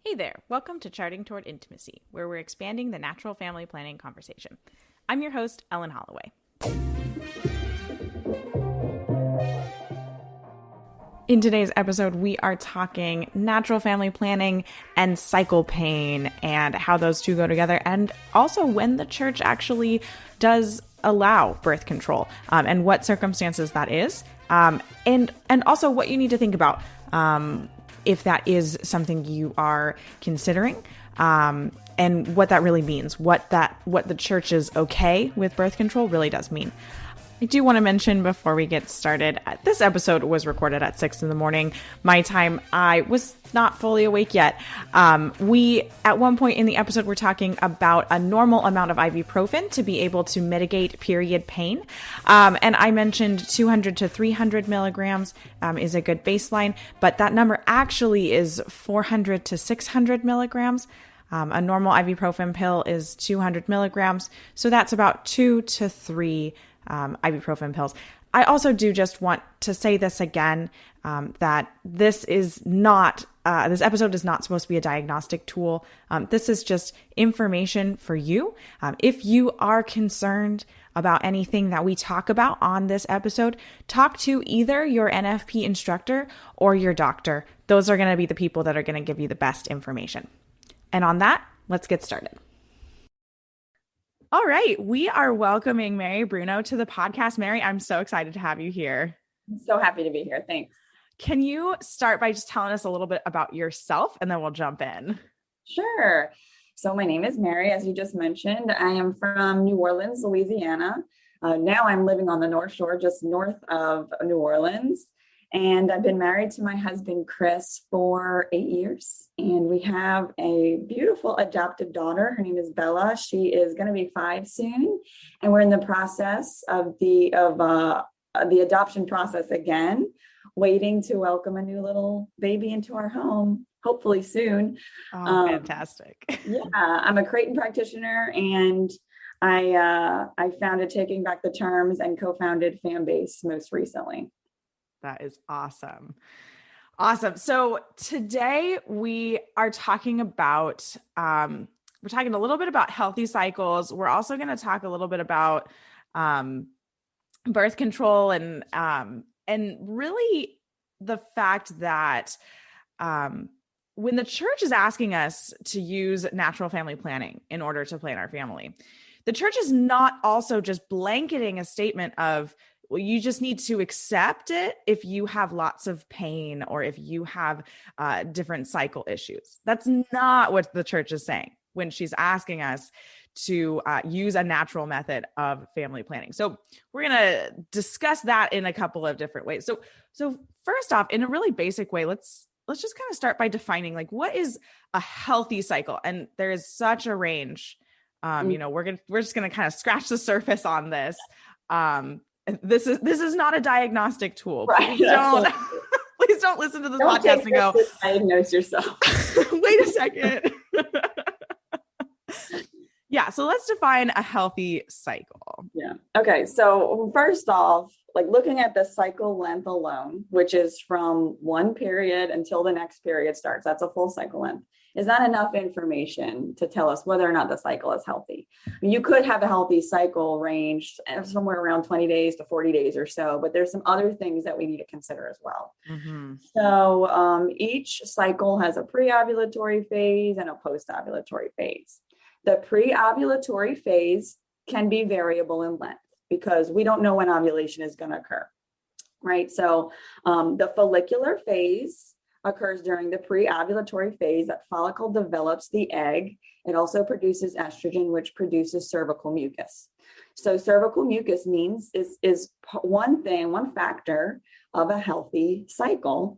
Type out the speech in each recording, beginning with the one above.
Hey there, welcome to Charting Toward Intimacy, where we're expanding the natural family planning conversation. I'm your host, Ellen Holloway. In today's episode, we are talking natural family planning and cycle pain and how those two go together, and also when the church actually does allow birth control and what circumstances that is, and also what you need to think about if that is something you are considering, and what that really means, what the church's okay with birth control really does mean. I do want to mention before we get started, this episode was recorded at 6 a.m. my time. I was not fully awake yet. We, at one point in the episode, were talking about a normal amount of ibuprofen to be able to mitigate period pain. And I mentioned 200 to 300 milligrams is a good baseline, but that number actually is 400 to 600 milligrams. A normal ibuprofen pill is 200 milligrams. So that's about 2 to 3 ibuprofen pills. I also do just want to say this again, that this is not, this episode is not supposed to be a diagnostic tool. This is just information for you. If you are concerned about anything that we talk about on this episode, talk to either your NFP instructor or your doctor. Those are going to be the people that are going to give you the best information. And on that, let's get started. All right. We are welcoming Mary Bruno to the podcast. Mary, I'm so excited to have you here. I'm so happy to be here. Thanks. Can you start by just telling us a little bit about yourself and then we'll jump in? Sure. So my name is Mary, as you just mentioned. I am from New Orleans, Louisiana. Now I'm living on the North Shore, just north of New Orleans. And I've been married to my husband, Chris, for 8 years. And we have a beautiful adopted daughter. Her name is Bella. She is going to be 5 soon. And we're in the process of the adoption process again, waiting to welcome a new little baby into our home, hopefully soon. Oh, fantastic. Yeah, I'm a Creighton practitioner, and I founded Taking Back the Terms and co-founded Fanbase most recently. That is awesome. Awesome. So today we are talking about, we're talking a little bit about healthy cycles. We're also going to talk a little bit about birth control and really the fact that when the church is asking us to use natural family planning in order to plan our family, the church is not also just blanketing a statement of, well, you just need to accept it if you have lots of pain or if you have different cycle issues. That's not what the church is saying when she's asking us to use a natural method of family planning. So we're going to discuss that in a couple of different ways. So first off, in a really basic way, let's just kind of start by defining, like, what is a healthy cycle? And there is such a range. We're just going to kind of scratch the surface on this. This is not a diagnostic tool. Right. Please don't listen to this podcast and go, diagnose yourself. Wait a second. Yeah. So let's define a healthy cycle. Yeah. Okay. So first off, like looking at the cycle length alone, which is from one period until the next period starts, that's a full cycle length, is not enough information to tell us whether or not the cycle is healthy. You could have a healthy cycle range somewhere around 20 days to 40 days or so, but there's some other things that we need to consider as well. Mm-hmm. So each cycle has a pre-ovulatory phase and a post-ovulatory phase. The pre-ovulatory phase can be variable in length because we don't know when ovulation is going to occur, right? So the follicular phase occurs during the pre-ovulatory phase. That follicle develops the egg. It also produces estrogen, which produces cervical mucus. So cervical mucus is one factor of a healthy cycle.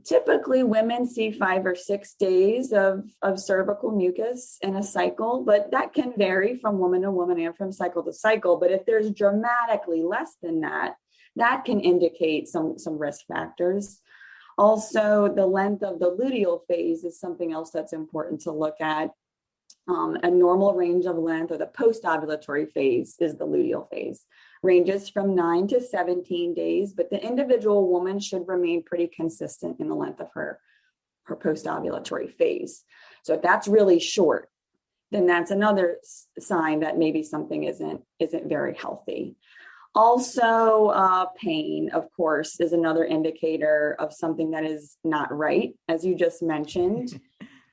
Typically women see 5 or 6 days of cervical mucus in a cycle, but that can vary from woman to woman and from cycle to cycle. But if there's dramatically less than that, that can indicate some risk factors. Also, the length of the luteal phase is something else that's important to look at. A normal range of length, or the post-ovulatory phase, is the luteal phase. Ranges from 9 to 17 days, but the individual woman should remain pretty consistent in the length of her her post-ovulatory phase. So if that's really short, then that's another sign that maybe something isn't very healthy. Also, pain, of course, is another indicator of something that is not right, as you just mentioned.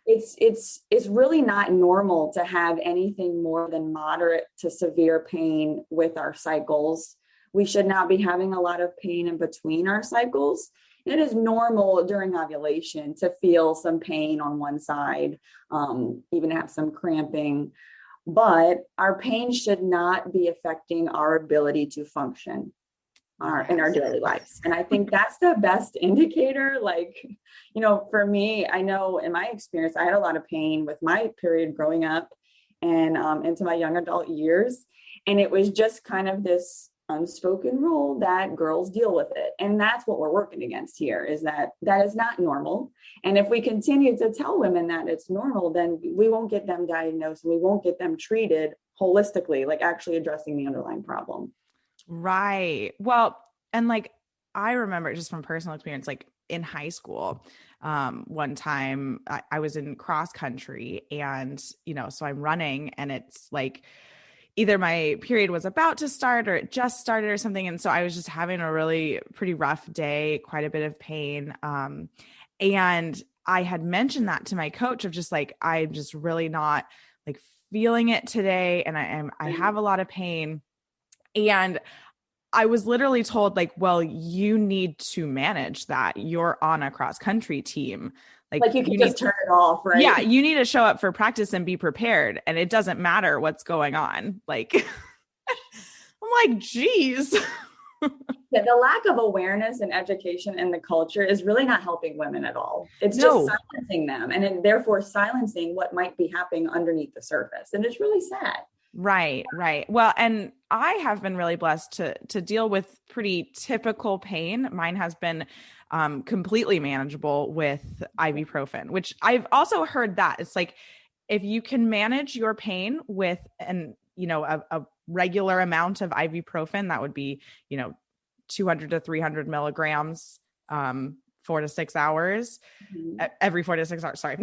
It's really not normal to have anything more than moderate to severe pain with our cycles. We should not be having a lot of pain in between our cycles. It is normal during ovulation to feel some pain on one side, even have some cramping, but our pain should not be affecting our ability to function in our daily lives. And I think that's the best indicator. Like, for me, I know in my experience, I had a lot of pain with my period growing up and into my young adult years. And it was just kind of this unspoken rule that girls deal with it. And that's what we're working against here, is that is not normal. And if we continue to tell women that it's normal, then we won't get them diagnosed and we won't get them treated holistically, like actually addressing the underlying problem. Right. Well, and like, I remember just from personal experience, like in high school, one time I was in cross country and, so I'm running and it's like, either my period was about to start or it just started or something. And so I was just having a really pretty rough day, quite a bit of pain. And I had mentioned that to my coach of just like, I'm just really not like feeling it today. And I have a lot of pain. And I was literally told like, well, you need to manage that. You're on a cross country team. Like you can just turn it off, right? Yeah. You need to show up for practice and be prepared. And it doesn't matter what's going on. Like, I'm like, geez. Yeah, the lack of awareness and education in the culture is really not helping women at all. It's just silencing them and therefore silencing what might be happening underneath the surface. And it's really sad. Right. Well, and I have been really blessed to deal with pretty typical pain. Mine has been completely manageable with ibuprofen, which I've also heard that it's like, if you can manage your pain with a regular amount of ibuprofen, that would be, 200 to 300 milligrams, 4 to 6 hours, every 4 to 6 hours. Sorry.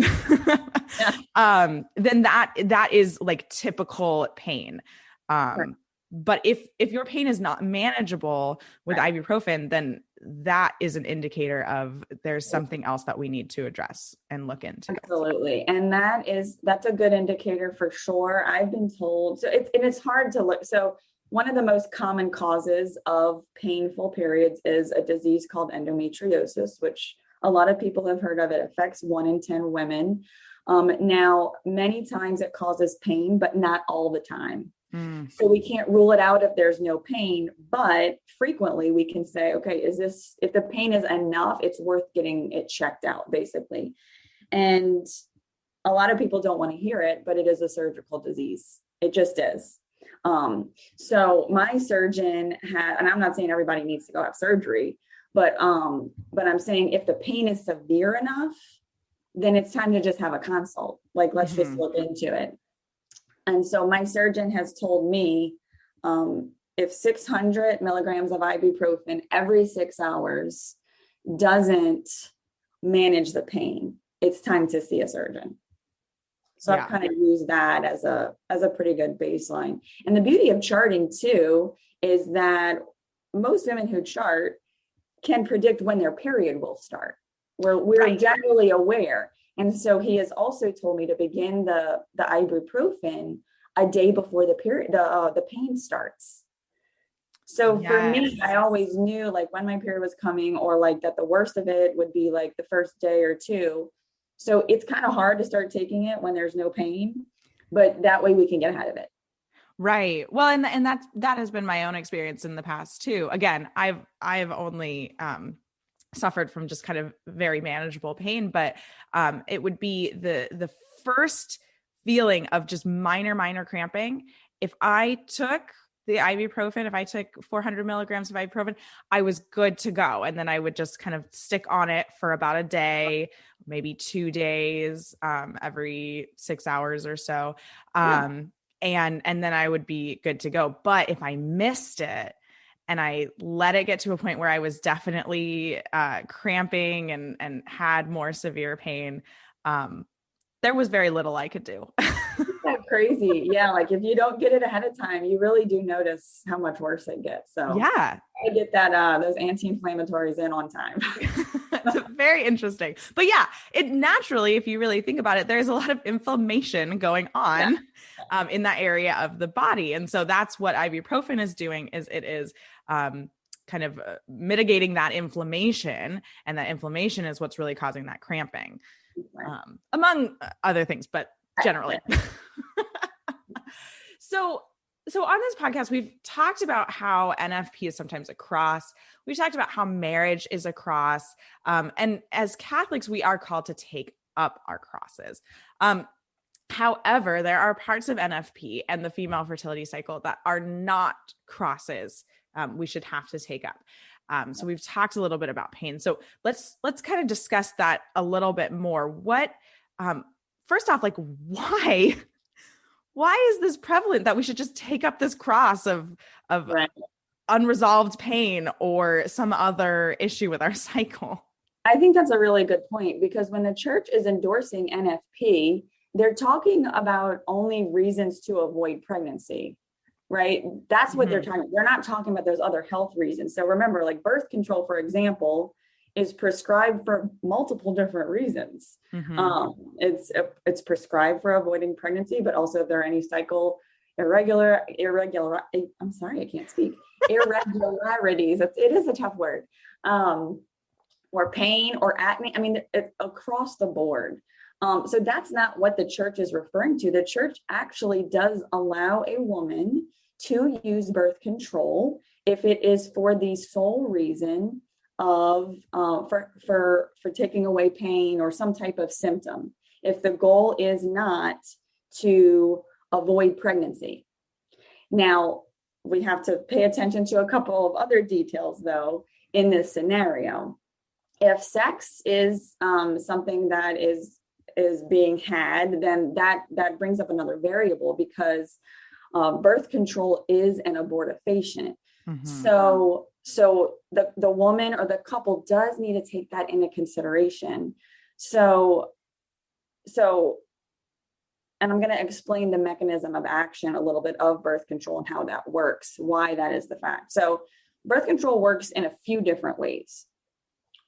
Then that is like typical pain. Right. But if your pain is not manageable with ibuprofen, then that is an indicator of there's something else that we need to address and look into. Absolutely. And that's a good indicator for sure. I've been told, so it's hard to look. So one of the most common causes of painful periods is a disease called endometriosis, which a lot of people have heard of. It affects 1 in 10 women. Now, many times it causes pain, but not all the time. So we can't rule it out if there's no pain, but frequently we can say, okay, if the pain is enough, it's worth getting it checked out, basically. And a lot of people don't want to hear it, but it is a surgical disease. It just is. So my surgeon had, and I'm not saying everybody needs to go have surgery, but I'm saying if the pain is severe enough, then it's time to just have a consult. Like, let's just look into it. And so my surgeon has told me, if 600 milligrams of ibuprofen every 6 hours doesn't manage the pain, it's time to see a surgeon. So I've kind of used that as a pretty good baseline. And the beauty of charting too is that most women who chart can predict when their period will start. We're generally aware. And so he has also told me to begin the ibuprofen a day before the period, the pain starts. So for me, I always knew like when my period was coming, or like that the worst of it would be like the first day or two. So it's kind of hard to start taking it when there's no pain, but that way we can get ahead of it. Right. Well, and that has been my own experience in the past too. Again, I've only, suffered from just kind of very manageable pain, but it would be the first feeling of just minor cramping. If I took the ibuprofen, if I took 400 milligrams of ibuprofen, I was good to go. And then I would just kind of stick on it for about a day, maybe 2 days, every 6 hours or so. And then I would be good to go. But if I missed it, and I let it get to a point where I was definitely cramping and had more severe pain, there was very little I could do. Isn't that crazy? Yeah. Like if you don't get it ahead of time, you really do notice how much worse it gets. So Yeah. I get that, those anti-inflammatories in on time. It's very interesting. But yeah, it naturally, if you really think about it, there's a lot of inflammation going on in that area of the body. And so that's what ibuprofen is doing, is it is kind of mitigating that inflammation. And that inflammation is what's really causing that cramping, among other things, but generally. So on this podcast, we've talked about how NFP is sometimes a cross. We've talked about how marriage is a cross. And as Catholics, we are called to take up our crosses. However, there are parts of NFP and the female fertility cycle that are not crosses we should have to take up. So we've talked a little bit about pain. So let's kind of discuss that a little bit more. First off, like why is this prevalent that we should just take up this cross of Right. unresolved pain or some other issue with our cycle? I think that's a really good point, because when the church is endorsing NFP, they're talking about only reasons to avoid pregnancy, right? That's what they're talking. They're not talking about those other health reasons. So remember, like birth control, for example, is prescribed for multiple different reasons. It's prescribed for avoiding pregnancy, but also if there are any cycle I'm sorry, I can't speak. Irregularities. It is a tough word. Or pain or acne. I mean, it's across the board. So that's not what the church is referring to. The church actually does allow a woman to use birth control if it is for the sole reason of for taking away pain or some type of symptom, if the goal is not to avoid pregnancy. Now, we have to pay attention to a couple of other details, though, in this scenario. If sex is something that is being had, then that brings up another variable, because birth control is an abortifacient. So the woman or the couple does need to take that into consideration. So, and I'm going to explain the mechanism of action a little bit of birth control and how that works, why that is the fact. So birth control works in a few different ways.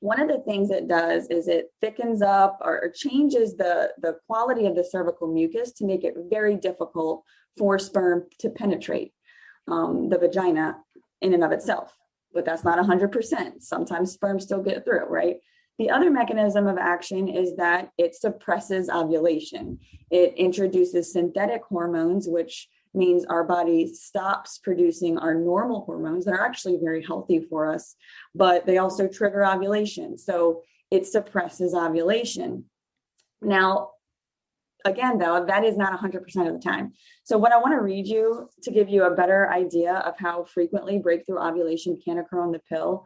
One of the things it does is it thickens up or changes the quality of the cervical mucus to make it very difficult for sperm to penetrate the vagina in and of itself. But that's not 100%. Sometimes sperm still get through, right? The other mechanism of action is that it suppresses ovulation. It introduces synthetic hormones, which means our body stops producing our normal hormones that are actually very healthy for us, but they also trigger ovulation. So it suppresses ovulation. Now, again, though, that is not 100% of the time. So what I want to read you to give you a better idea of how frequently breakthrough ovulation can occur on the pill.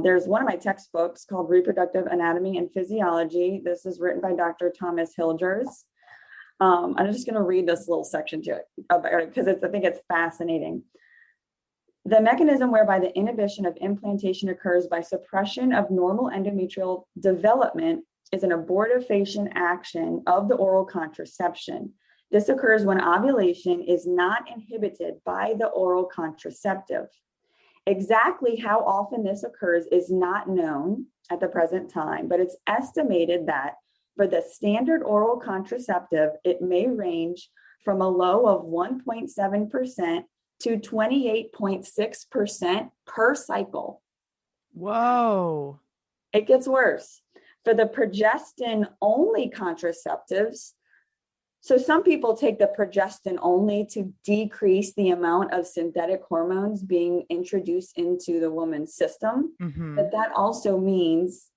There's one of my textbooks called Reproductive Anatomy and Physiology. This is written by Dr. Thomas Hilders. I'm just going to read this little section to it because I think it's fascinating. The mechanism whereby the inhibition of implantation occurs by suppression of normal endometrial development is an abortifacient action of the oral contraception. This occurs when ovulation is not inhibited by the oral contraceptive. Exactly how often this occurs is not known at the present time, but it's estimated that for the standard oral contraceptive, it may range from a low of 1.7% to 28.6% per cycle. Whoa. It gets worse. For the progestin-only contraceptives, so some people take the progestin only to decrease the amount of synthetic hormones being introduced into the woman's system, but that also means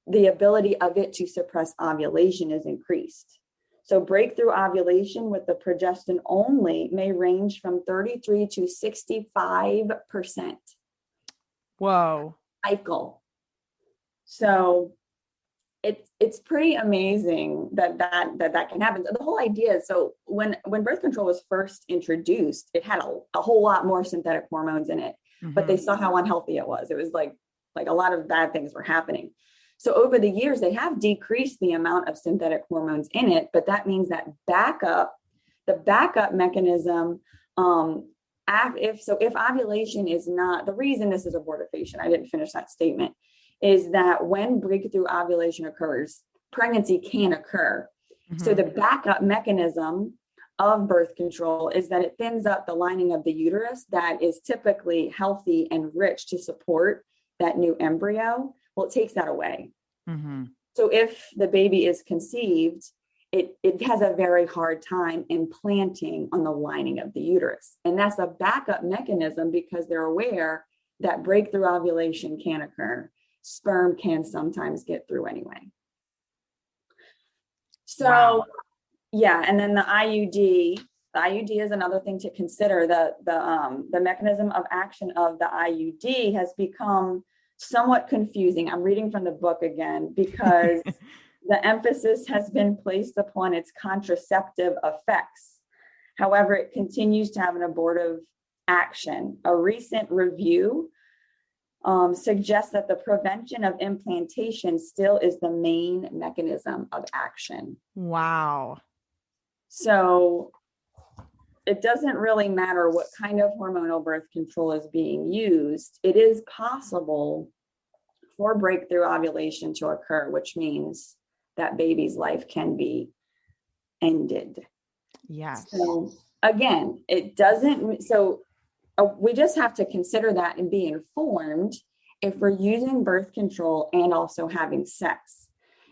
the ability of it to suppress ovulation is increased. So breakthrough ovulation with the progestin only may range from 33 to 65%. Whoa. Cycle. So it's pretty amazing that can happen. The whole idea is, so when birth control was first introduced, it had a whole lot more synthetic hormones in it. but they saw how unhealthy it was. It was like a lot of bad things were happening. So over the years, they have decreased the amount of synthetic hormones in it, but that means that the backup mechanism, if ovulation is not, the reason this is abortifacient, I didn't finish that statement, is that when breakthrough ovulation occurs, pregnancy can occur. So the backup mechanism of birth control is that it thins up the lining of the uterus that is typically healthy and rich to support that new embryo. Well, it takes that away. So if the baby is conceived, it has a very hard time implanting on the lining of the uterus. And that's a backup mechanism because they're aware that breakthrough ovulation can occur. Sperm can sometimes get through anyway. So, wow. Yeah. And then the IUD is another thing to consider. The mechanism of action of the IUD has become somewhat confusing. I'm reading from the book again because the emphasis has been placed upon its contraceptive effects. However, it continues to have an abortive action. A recent review suggests that the prevention of implantation still is the main mechanism of action. Wow. So it doesn't really matter what kind of hormonal birth control is being used. It is possible for breakthrough ovulation to occur, which means that baby's life can be ended. Yes. So again, we just have to consider that and be informed if we're using birth control and also having sex.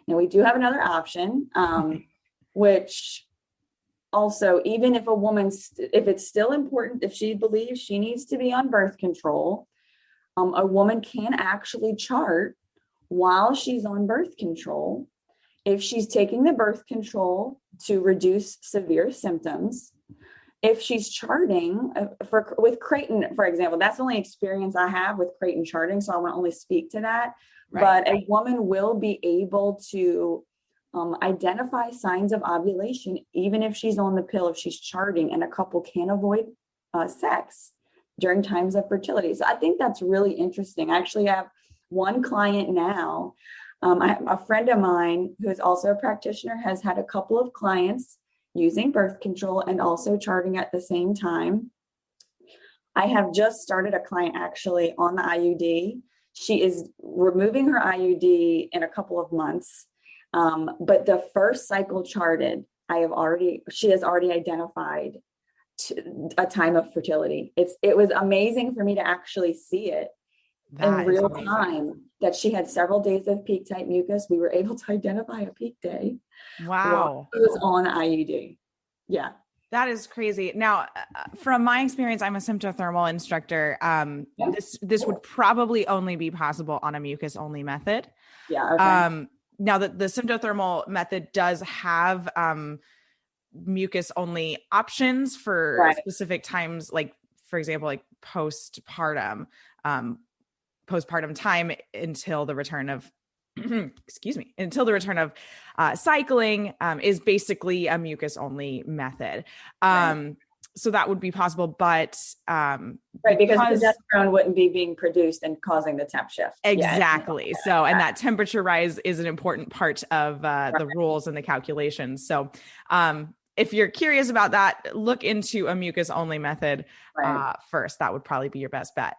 Now, we do have another option, which also, even if a woman, if it's still important, if she believes she needs to be on birth control, a woman can actually chart while she's on birth control. If she's taking the birth control to reduce severe symptoms, if she's charting with Creighton, for example, that's the only experience I have with Creighton charting, so I want to only speak to that. Right. But a woman will be able to identify signs of ovulation, even if she's on the pill, if she's charting, and a couple can avoid sex during times of fertility. So I think that's really interesting. I actually have one client now. A friend of mine who is also a practitioner has had a couple of clients using birth control and also charting at the same time. I have just started a client actually on the IUD. She is removing her IUD in a couple of months. But the first cycle charted, she has already identified a time of fertility. It was amazing for me to actually see it in real time, that she had several days of peak type mucus. We were able to identify a peak day. Wow. It was on IUD. Yeah. That is crazy. Now, from my experience, I'm a symptothermal instructor. This would probably only be possible on a mucus only method. Yeah. Okay. Now that the symptothermal method does have mucus only options for specific times, like for example, like postpartum time until the return of cycling is basically a mucus only method. So that would be possible, but because progesterone wouldn't be being produced and causing the temp shift. Exactly. Yeah. So, and that temperature rise is an important part of the rules and the calculations. So, if you're curious about that, look into a mucus only method first. That would probably be your best bet.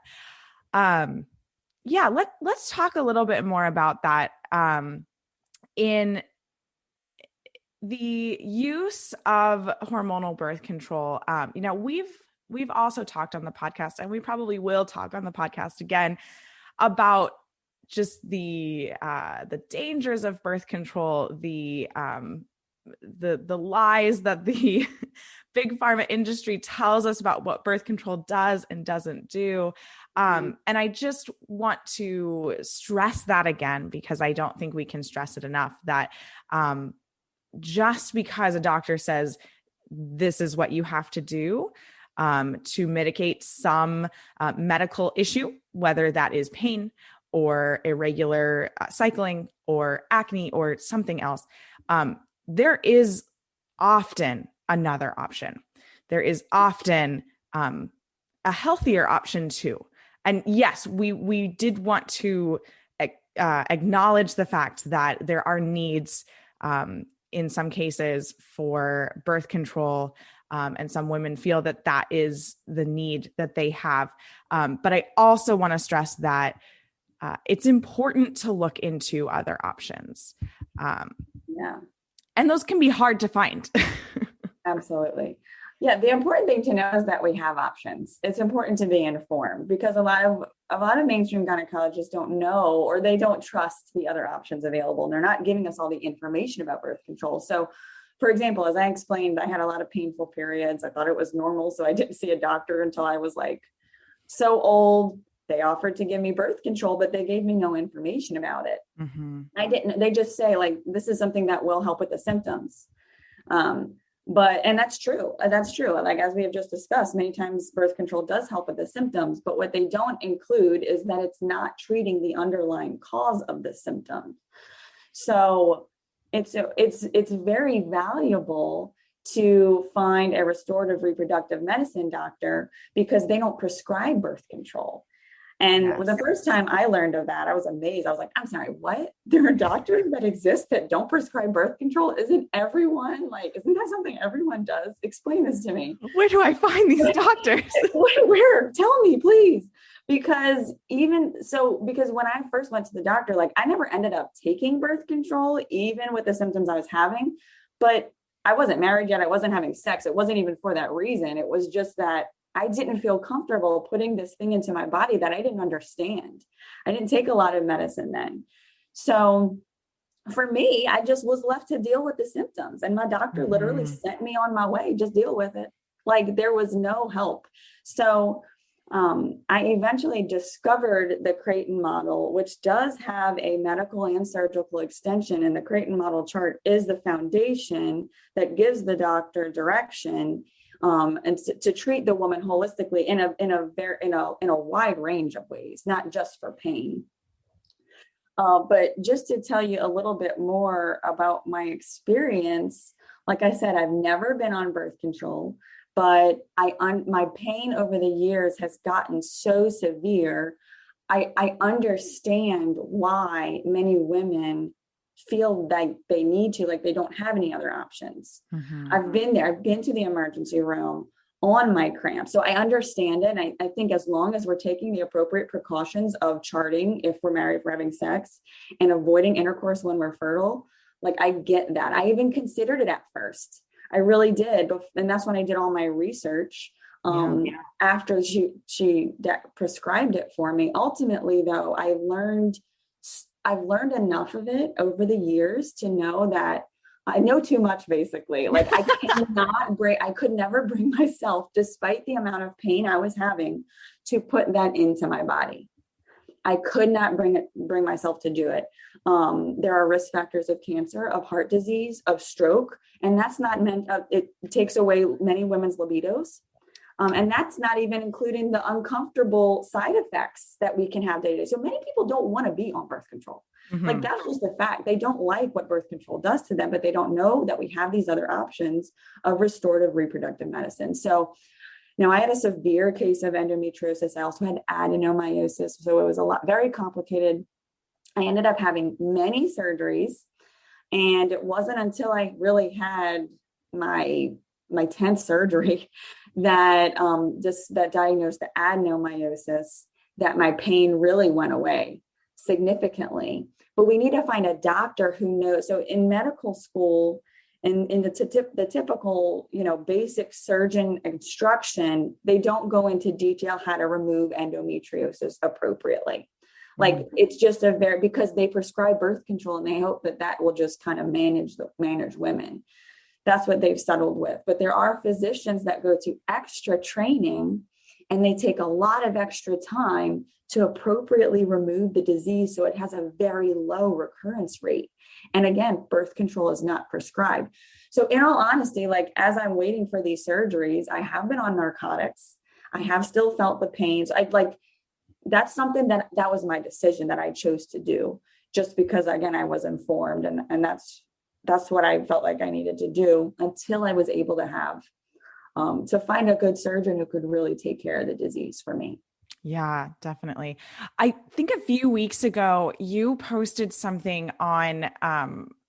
Let's talk a little bit more about that. In the use of hormonal birth control, we've also talked on the podcast, and we probably will talk on the podcast again about just the dangers of birth control, the lies that the big pharma industry tells us about what birth control does and doesn't do. And I just want to stress that again, because I don't think we can stress it enough, that just because a doctor says this is what you have to do to mitigate some medical issue, whether that is pain or irregular cycling or acne or something else, there is often another option. There is often a healthier option too. And yes, we did want to acknowledge the fact that there are needs in some cases for birth control, and some women feel that that is the need that they have. But I also want to stress that it's important to look into other options. Yeah. And those can be hard to find. Absolutely. Yeah, the important thing to know is that we have options. It's important to be informed because a lot of mainstream gynecologists don't know, or they don't trust the other options available. And they're not giving us all the information about birth control. So, for example, as I explained, I had a lot of painful periods. I thought it was normal, so I didn't see a doctor until I was like so old. They offered to give me birth control, but they gave me no information about it. Mm-hmm. They just say like, this is something that will help with the symptoms. And that's true. Like, as we have just discussed, many times birth control does help with the symptoms, but what they don't include is that it's not treating the underlying cause of the symptom. So it's very valuable to find a restorative reproductive medicine doctor because they don't prescribe birth control. And Yes. the first time I learned of that, I was amazed. I was like, I'm sorry, what? There are doctors that exist that don't prescribe birth control? Isn't that something everyone does? Explain this to me. Where do I find these doctors? Where? Tell me, please. Because when I first went to the doctor, like, I never ended up taking birth control, even with the symptoms I was having, but I wasn't married yet. I wasn't having sex. It wasn't even for that reason. It was just that I didn't feel comfortable putting this thing into my body that I didn't understand. I didn't take a lot of medicine then. So for me, I just was left to deal with the symptoms. And my doctor literally sent me on my way, just deal with it. Like, there was no help. So I eventually discovered the Creighton model, which does have a medical and surgical extension. And the Creighton model chart is the foundation that gives the doctor direction and to treat the woman holistically in a wide range of ways, not just for pain. But just to tell you a little bit more about my experience, like I said, I've never been on birth control, but my pain over the years has gotten so severe. I understand why many women feel like they need to, like they don't have any other options. Mm-hmm. I've been there. I've been to the emergency room on my cramp. So I understand it. And I think as long as we're taking the appropriate precautions of charting if we're married, if we're having sex, and avoiding intercourse when we're fertile, like, I get that. I even considered it at first. I really did. And that's when I did all my research. After she prescribed it for me. Ultimately, though, I've learned enough of it over the years to know that I know too much, basically. Like, I could never bring myself, despite the amount of pain I was having, to put that into my body. I could not bring myself to do it. There are risk factors of cancer, of heart disease, of stroke, and that's not meant, it takes away many women's libidos. And that's not even including the uncomfortable side effects that we can have day to day. So many people don't want to be on birth control. Mm-hmm. Like, that's just the fact. They don't like what birth control does to them, but they don't know that we have these other options of restorative reproductive medicine. So, I had a severe case of endometriosis. I also had adenomyosis. So it was very complicated. I ended up having many surgeries. And it wasn't until I really had my 10th surgery that diagnosed the adenomyosis, that my pain really went away significantly. But we need to find a doctor who knows. So in medical school, in the typical, basic surgeon instruction, they don't go into detail how to remove endometriosis appropriately. Like, it's just because they prescribe birth control and they hope that will just kind of manage women. That's what they've settled with. But there are physicians that go to extra training and they take a lot of extra time to appropriately remove the disease so it has a very low recurrence rate. And again, birth control is not prescribed. So in all honesty, like, as I'm waiting for these surgeries, I have been on narcotics. I have still felt the pains. That's something that was my decision that I chose to do, just because, again, I was informed, and that's what I felt like I needed to do until I was able to find a good surgeon who could really take care of the disease for me. Yeah, definitely. I think a few weeks ago you posted something on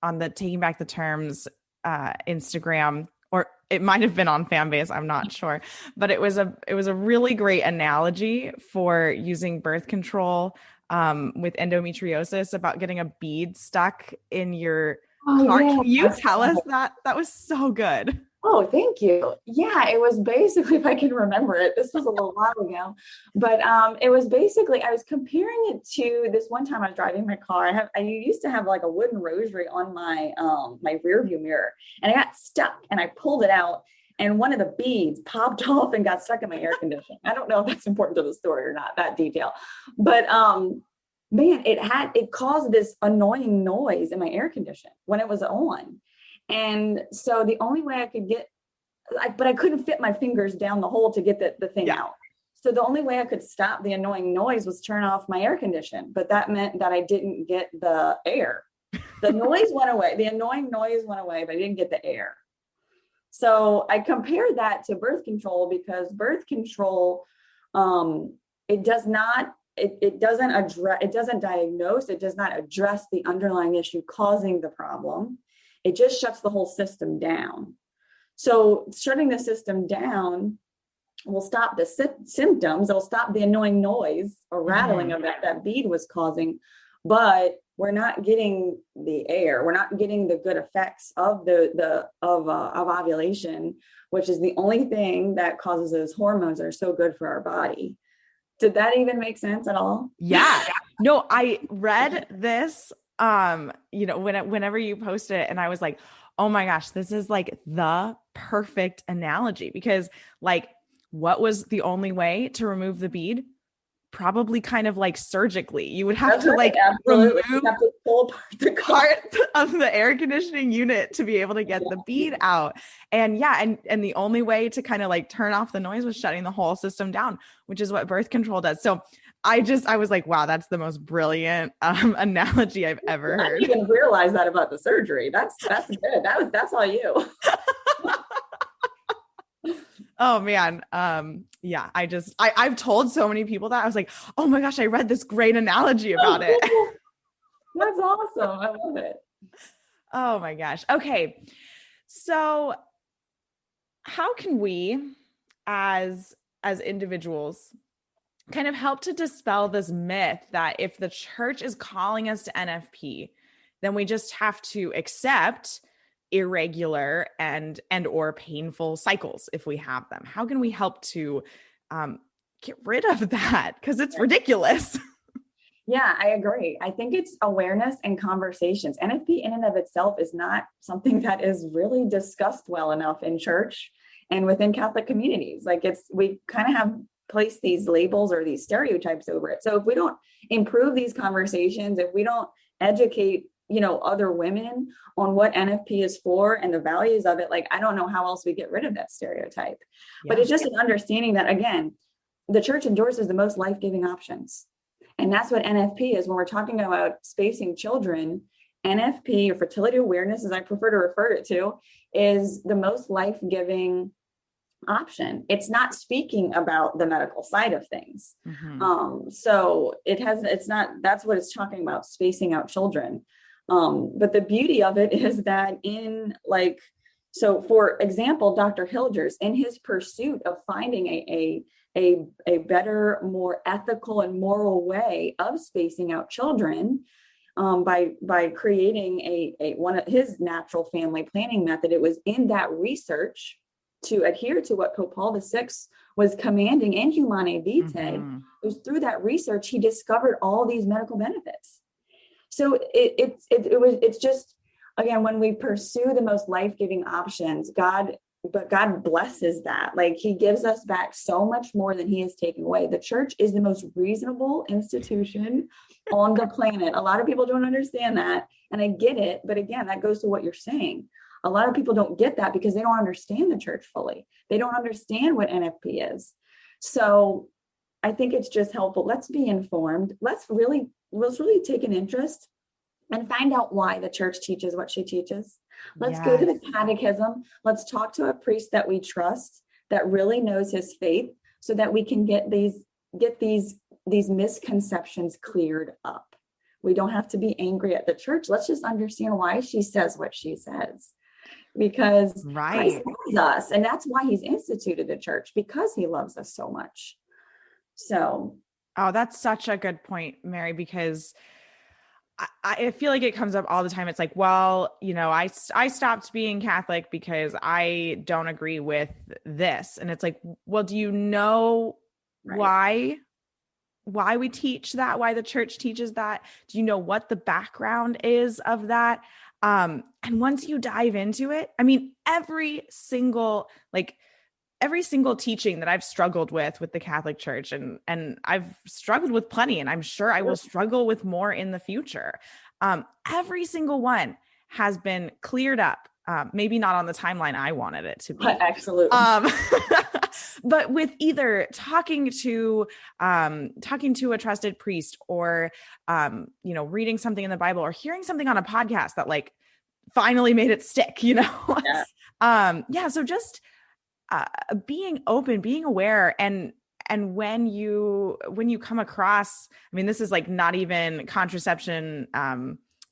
the Taking Back the Terms Instagram, or it might have been on Fanbase, I'm not sure. But it was a really great analogy for using birth control with endometriosis about getting a bead stuck in your Oh car. yeah. Can you tell us that? That was so good. Oh, thank you. Yeah, it was basically, if I can remember it, this was a little while ago, but it was basically, I was comparing it to this one time I was driving my car. I used to have like a wooden rosary on my rear view mirror, and I got stuck and I pulled it out, and one of the beads popped off and got stuck in my air conditioning. I don't know if that's important to the story or not, that detail, but man, it caused this annoying noise in my air conditioner when it was on. And so the only way I could but I couldn't fit my fingers down the hole to get the thing Yeah. out. So the only way I could stop the annoying noise was turn off my air condition. But that meant that I didn't get the air. The noise went away. The annoying noise went away, but I didn't get the air. So I compared that to birth control, because birth control, it does not, it doesn't address, it doesn't diagnose, it does not address the underlying issue causing the problem. It just shuts the whole system down. So shutting the system down will stop the symptoms. It'll stop the annoying noise or rattling of that bead was causing, but we're not getting the air. We're not getting the good effects of of ovulation, which is the only thing that causes those hormones that are so good for our body. Did that even make sense at all? Yeah. No, I read this, whenever you posted it, and I was like, oh my gosh, this is like the perfect analogy, because like, what was the only way to remove the bead? Probably kind of like surgically. You would have That's to right, like absolutely. remove You have to pull apart the part of the air conditioning unit to be able to get the bead out. And yeah, and the only way to kind of like turn off the noise was shutting the whole system down, which is what birth control does. So I was like, wow, that's the most brilliant analogy I've ever I heard. didn't even realize that about the surgery. That's good. That's all you. Oh man. Yeah, I've told so many people that. I was like, oh my gosh, I read this great analogy about it. That's awesome. I love it. Oh my gosh. Okay. So how can we as individuals kind of help to dispel this myth that if the church is calling us to NFP, then we just have to accept irregular and or painful cycles if we have them? How can we help to get rid of that? Because it's ridiculous. Yeah, I agree. I think it's awareness and conversations. NFP in and of itself is not something that is really discussed well enough in church and within Catholic communities. Like we kind of have placed these labels or these stereotypes over it. So if we don't improve these conversations, if we don't educate, other women on what NFP is for and the values of it, like, I don't know how else we get rid of that stereotype. Yeah. But it's just an understanding that, again, the church endorses the most life-giving options. And that's what NFP is. When we're talking about spacing children, NFP, or fertility awareness, as I prefer to refer it to, is the most life-giving option. It's not speaking about the medical side of things. So that's what it's talking about, spacing out children. But the beauty of it is that so for example, Dr. Hilders, in his pursuit of finding a better, more ethical and moral way of spacing out children, by creating one of his natural family planning method, it was in that research to adhere to what Pope Paul VI was commanding in Humanae Vitae. It was through that research he discovered all these medical benefits. So it's just, again, when we pursue the most life-giving options, God blesses that. Like, he gives us back so much more than he has taken away. The church is the most reasonable institution on the planet. A lot of people don't understand that, and I get it. But again, that goes to what you're saying. A lot of people don't get that because they don't understand the church fully. They don't understand what NFP is. So I think it's just helpful. Let's be informed. Let's really take an interest and find out why the church teaches what she teaches. Let's go to the catechism. Let's talk to a priest that we trust, that really knows his faith, so that we can get these get these misconceptions cleared up. We don't have to be angry at the church. Let's just understand why she says what she says, because Christ loves us. And that's why he's instituted the church, because he loves us so much. So. Oh, that's such a good point, Mary, because I feel like it comes up all the time. It's like, well, I stopped being Catholic because I don't agree with this. And it's like, well, do you know why we teach that, why the church teaches that? Do you know what the background is of that? And once you dive into it, I mean, every single teaching that I've struggled with the Catholic Church, and I've struggled with plenty, and I'm sure I will struggle with more in the future. Every single one has been cleared up. Maybe not on the timeline I wanted it to be. Absolutely. But with either talking to a trusted priest, or, reading something in the Bible, or hearing something on a podcast that like finally made it stick, Yeah. So just, being open, being aware, and when you come across, I mean, this is like not even contraception,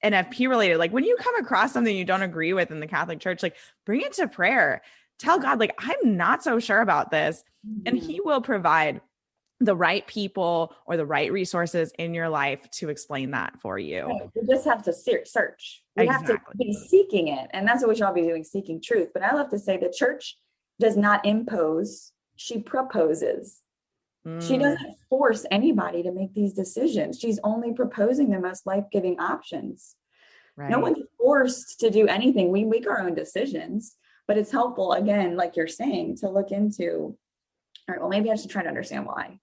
NFP related, like when you come across something you don't agree with in the Catholic Church, like bring it to prayer, tell God, like, I'm not so sure about this. And he will provide the right people or the right resources in your life to explain that for you. Right. You just have to search. We have to be seeking it. And that's what we should all be doing, seeking truth. But I love to say the church does not impose, she proposes. She doesn't force anybody to make these decisions. She's only proposing the most life-giving options. Right. No one's forced to do anything. We make our own decisions, but it's helpful, again, like you're saying, to look into, all right, well, maybe I should try to understand why.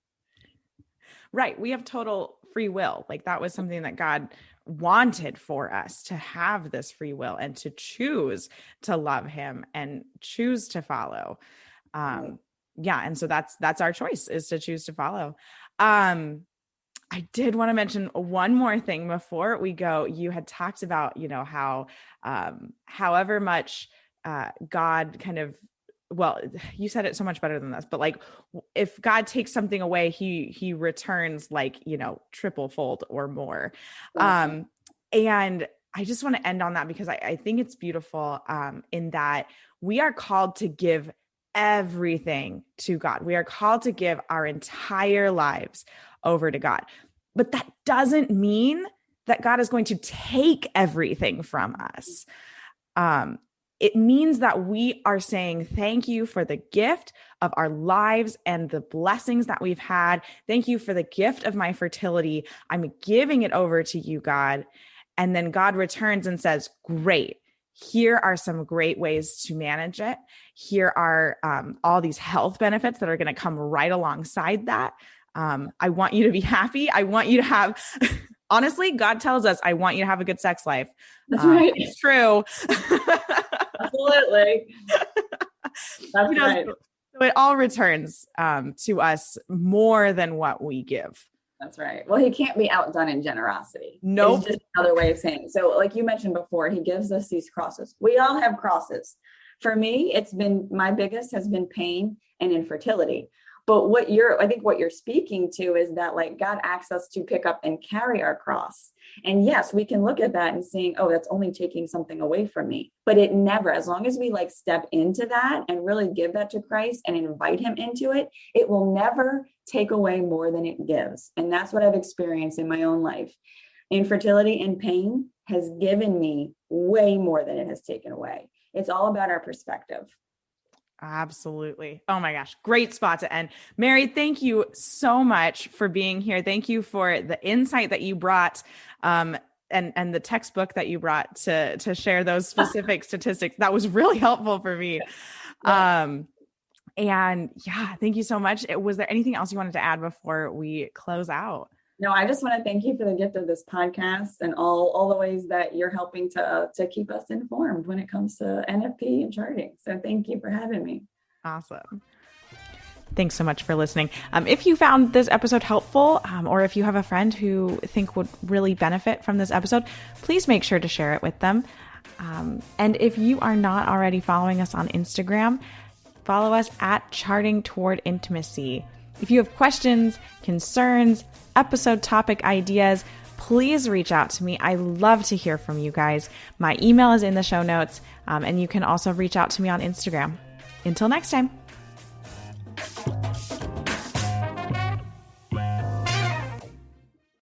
Right. We have total free will. Like that was something that God wanted for us, to have this free will and to choose to love him and choose to follow. Yeah. And so that's our choice, is to choose to follow. I did want to mention one more thing before we go. You had talked about, how, however much, God kind of, well, you said it so much better than this, but like, if God takes something away, he returns like, triple fold or more. And I just want to end on that, because I think it's beautiful, in that we are called to give everything to God. We are called to give our entire lives over to God. But that doesn't mean that God is going to take everything from us. It means that we are saying thank you for the gift of our lives and the blessings that we've had. Thank you for the gift of my fertility. I'm giving it over to you, God. And then God returns and says, great. Here are some great ways to manage it. Here are all these health benefits that are going to come right alongside that. I want you to be happy. I want you to have, honestly, God tells us, I want you to have a good sex life. That's right. It's true. Absolutely. That's right. So it all returns to us more than what we give. That's right. Well, he can't be outdone in generosity. Nope. It's just another way of saying it. So like you mentioned before, he gives us these crosses. We all have crosses. For me, my biggest has been pain and infertility. But I think what you're speaking to is that like God asks us to pick up and carry our cross. And yes, we can look at that and saying, oh, that's only taking something away from me. But it never, as long as we like step into that and really give that to Christ and invite him into it, it will never take away more than it gives. And that's what I've experienced in my own life. Infertility and pain has given me way more than it has taken away. It's all about our perspective. Absolutely. Oh my gosh. Great spot to end. Mary, thank you so much for being here. Thank you for the insight that you brought, and the textbook that you brought to share those specific statistics. That was really helpful for me. And yeah, thank you so much. Was there anything else you wanted to add before we close out? No, I just want to thank you for the gift of this podcast and all the ways that you're helping to keep us informed when it comes to NFP and charting. So thank you for having me. Awesome. Thanks so much for listening. If you found this episode helpful, or if you have a friend who think would really benefit from this episode, please make sure to share it with them. And if you are not already following us on Instagram, follow us at Charting Toward Intimacy. If you have questions, concerns, episode topic ideas, please reach out to me. I love to hear from you guys. My email is in the show notes, and you can also reach out to me on Instagram. Until next time.